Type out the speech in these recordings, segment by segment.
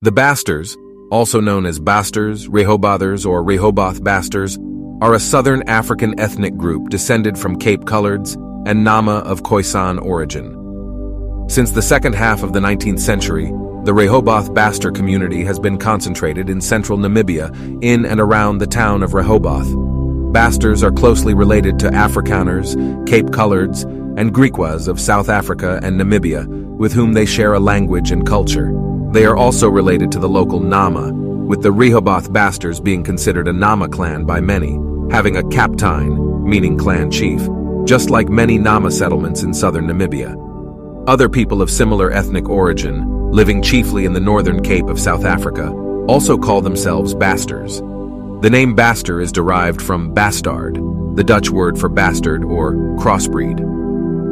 The Basters, also known as Basters, Rehobothers, or Rehoboth Basters, are a southern African ethnic group descended from Cape Coloreds and Nama of Khoisan origin. Since the second half of the 19th century, the Rehoboth Baster community has been concentrated in central Namibia, in and around the town of Rehoboth. Basters are closely related to Afrikaners, Cape Coloreds, and Griquas of South Africa and Namibia, with whom they share a language and culture. They are also related to the local Nama, with the Rehoboth Basters being considered a Nama clan by many, having a captain, meaning clan chief, just like many Nama settlements in southern Namibia. Other people of similar ethnic origin, living chiefly in the northern Cape of South Africa, also call themselves Basters. The name Baster is derived from bastard, the Dutch word for bastard or crossbreed.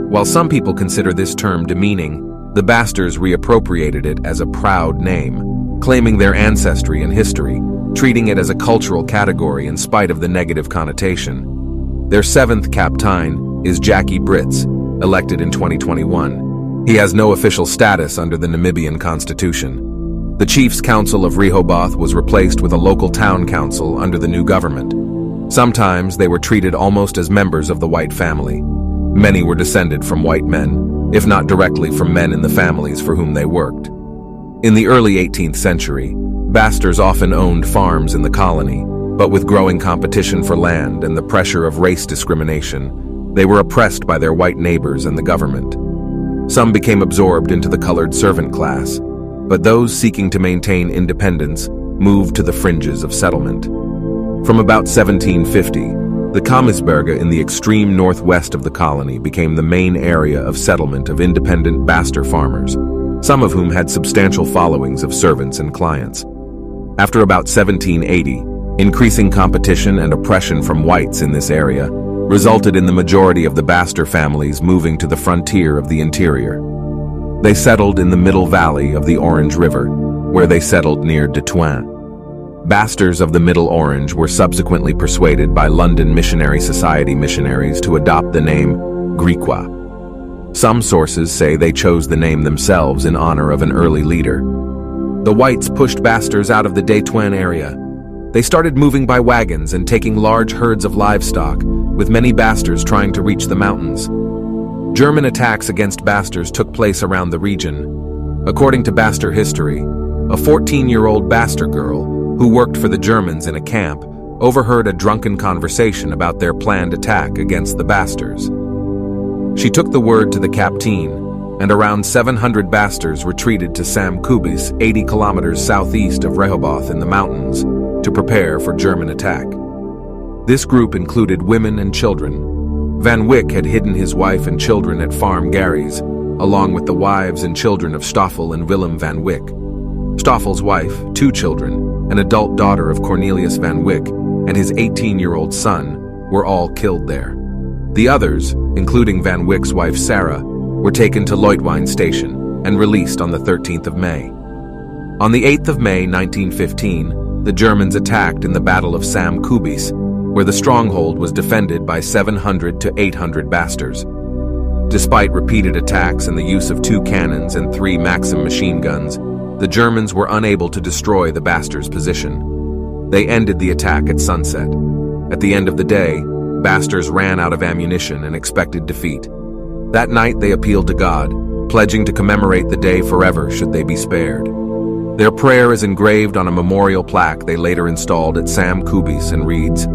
While some people consider this term demeaning, the Basters reappropriated it as a proud name, claiming their ancestry and history, treating it as a cultural category in spite of the negative connotation. Their seventh captain is Jackie Brits, elected in 2021. He has no official status under the Namibian constitution. The Chiefs Council of Rehoboth was replaced with a local town council under the new government. Sometimes they were treated almost as members of the white family. Many were descended from white men, if not directly from men in the families for whom they worked. In the early 18th century, Basters often owned farms in the colony, but with growing competition for land and the pressure of race discrimination, they were oppressed by their white neighbors and the government. Some became absorbed into the colored servant class, but those seeking to maintain independence moved to the fringes of settlement. From about 1750, the Kammersberge in the extreme northwest of the colony became the main area of settlement of independent Baster farmers, some of whom had substantial followings of servants and clients. After about 1780, increasing competition and oppression from whites in this area resulted in the majority of the Baster families moving to the frontier of the interior. They settled in the middle valley of the Orange River, where they settled near Detuin. Basters of the Middle Orange were subsequently persuaded by London Missionary Society missionaries to adopt the name Griqua. Some sources say they chose the name themselves in honor of an early leader. The whites pushed Basters out of the Detuin area. They started moving by wagons and taking large herds of livestock, with many Basters trying to reach the mountains. German attacks against Basters took place around the region. According to Baster history, a 14-year-old Baster girl, who worked for the Germans in a camp, overheard a drunken conversation about their planned attack against the Basters. She took the word to the captain, and around 700 Basters retreated to Sam Khubis, 80 kilometers southeast of Rehoboth in the mountains, to prepare for German attack. This group included women and children. Van Wyck had hidden his wife and children at Farm Gary's, along with the wives and children of Stoffel and Willem van Wyck. Stoffel's wife, 2 children, an adult daughter of Cornelius van Wyck, and his 18-year-old son, were all killed there. The others, including Van Wyck's wife Sarah, were taken to Leutwein Station and released on the 13th of May. On the 8th of May 1915, the Germans attacked in the Battle of Sam Khubis, where the stronghold was defended by 700 to 800 Basters. Despite repeated attacks and the use of 2 cannons and 3 Maxim machine guns, the Germans were unable to destroy the Basters' position. They ended the attack at sunset. At the end of the day, Basters ran out of ammunition and expected defeat. That night they appealed to God, pledging to commemorate the day forever should they be spared. Their prayer is engraved on a memorial plaque they later installed at Sam Khubis and reads,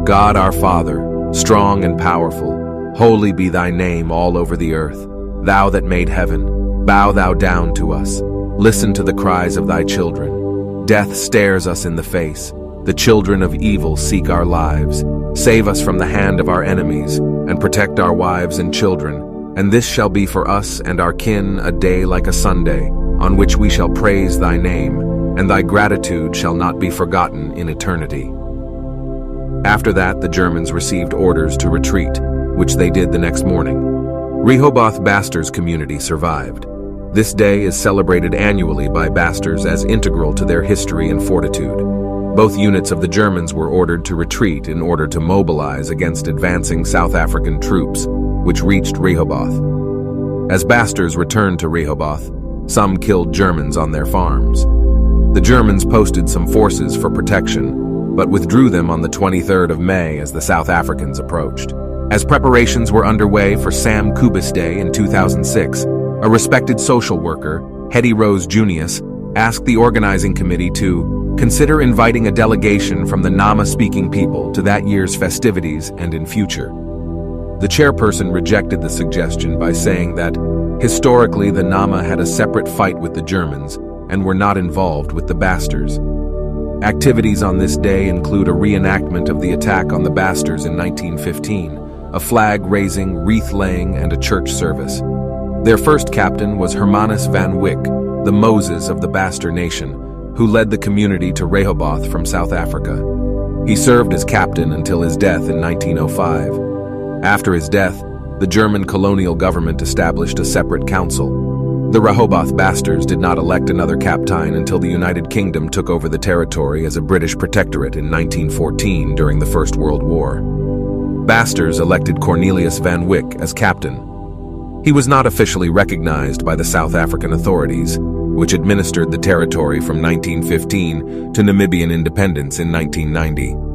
"God our Father, strong and powerful, holy be thy name all over the earth. Thou that made heaven, bow thou down to us. Listen to the cries of thy children. Death stares us in the face. The children of evil seek our lives. Save us from the hand of our enemies, and protect our wives and children. And this shall be for us and our kin a day like a Sunday, on which we shall praise thy name, and thy gratitude shall not be forgotten in eternity." After that, the Germans received orders to retreat, which they did the next morning. Rehoboth Basters community survived. This day is celebrated annually by Basters as integral to their history and fortitude. Both units of the Germans were ordered to retreat in order to mobilize against advancing South African troops, which reached Rehoboth. As Basters returned to Rehoboth, some killed Germans on their farms. The Germans posted some forces for protection, but withdrew them on the 23rd of May as the South Africans approached. As preparations were underway for Sam Khubis Day in 2006, a respected social worker, Hetty Rose Junius, asked the organizing committee to consider inviting a delegation from the Nama-speaking people to that year's festivities and in future. The chairperson rejected the suggestion by saying that, historically, the Nama had a separate fight with the Germans and were not involved with the Basters. Activities on this day include a reenactment of the attack on the Basters in 1915, a flag-raising, wreath-laying, and a church service. Their first captain was Hermanus van Wyck, the Moses of the Baster nation, who led the community to Rehoboth from South Africa. He served as captain until his death in 1905. After his death, the German colonial government established a separate council. The Rehoboth Basters did not elect another captain until the United Kingdom took over the territory as a British protectorate in 1914 during the First World War. Basters elected Cornelius van Wyck as captain. He was not officially recognized by the South African authorities, which administered the territory from 1915 to Namibian independence in 1990.